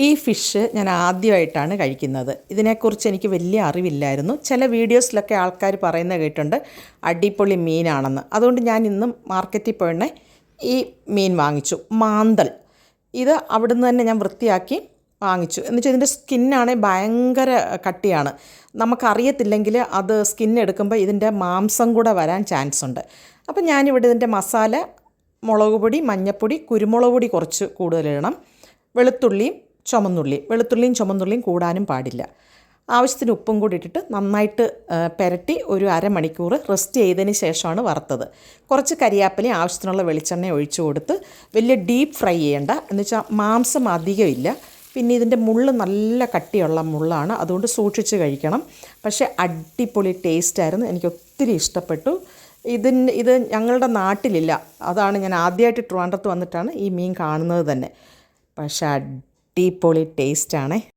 ഈ ഫിഷ് ഞാൻ ആദ്യമായിട്ടാണ് കഴിക്കുന്നത്. ഇതിനെക്കുറിച്ച് എനിക്ക് വലിയ അറിവില്ലായിരുന്നു. ചില വീഡിയോസിലൊക്കെ ആൾക്കാർ പറയുന്നത് കേട്ടിട്ടുണ്ട് അടിപൊളി മീനാണെന്ന്. അതുകൊണ്ട് ഞാൻ ഇന്നും മാർക്കറ്റിൽ പോയണേ ഈ മീൻ വാങ്ങിച്ചു. മാന്തൽ. ഇത് അവിടുന്ന് തന്നെ ഞാൻ വൃത്തിയാക്കി വാങ്ങിച്ചു. എന്നുവെച്ചാൽ ഇതിൻ്റെ സ്കിന്നാണെങ്കിൽ ഭയങ്കര കട്ടിയാണ്. നമുക്കറിയത്തില്ലെങ്കിൽ അത് സ്കിന്നെടുക്കുമ്പോൾ ഇതിൻ്റെ മാംസം കൂടെ വരാൻ ചാൻസ് ഉണ്ട്. അപ്പം ഞാനിവിടെ ഇതിൻ്റെ മസാല മുളക് പൊടി, മഞ്ഞൾപ്പൊടി, കുരുമുളക് പൊടി കുറച്ച് കൂടുതലിടണം. വെളുത്തുള്ളിയും ചുമന്നുള്ളിയും കൂടാനും പാടില്ല. ആവശ്യത്തിന് ഉപ്പും കൂടി ഇട്ടിട്ട് നന്നായിട്ട് പുരട്ടി ഒരു അരമണിക്കൂർ റെസ്റ്റ് ചെയ്തതിന് ശേഷമാണ് വറുത്തത്. കുറച്ച് കരിയാപ്പിലയും ആവശ്യത്തിനുള്ള വെളിച്ചെണ്ണ ഒഴിച്ചു കൊടുത്ത് വലിയ ഡീപ്പ് ഫ്രൈ ചെയ്യേണ്ട. എന്നുവെച്ചാൽ മാംസം അധികമില്ല. പിന്നെ ഇതിൻ്റെ മുള്ള് നല്ല കട്ടിയുള്ള മുള്ളാണ്, അതുകൊണ്ട് സൂക്ഷിച്ച് കഴിക്കണം. പക്ഷേ അടിപൊളി ടേസ്റ്റായിരുന്നു, എനിക്ക് ഒത്തിരി ഇഷ്ടപ്പെട്ടു. ഇത് ഞങ്ങളുടെ നാട്ടിലില്ല. അതാണ് ഞാൻ ആദ്യമായിട്ട് ട്രിവാൻഡ്രത്ത് വന്നിട്ടാണ് ഈ മീൻ കാണുന്നത് തന്നെ. പക്ഷേ അടിപൊളി ടേസ്റ്റാണേ.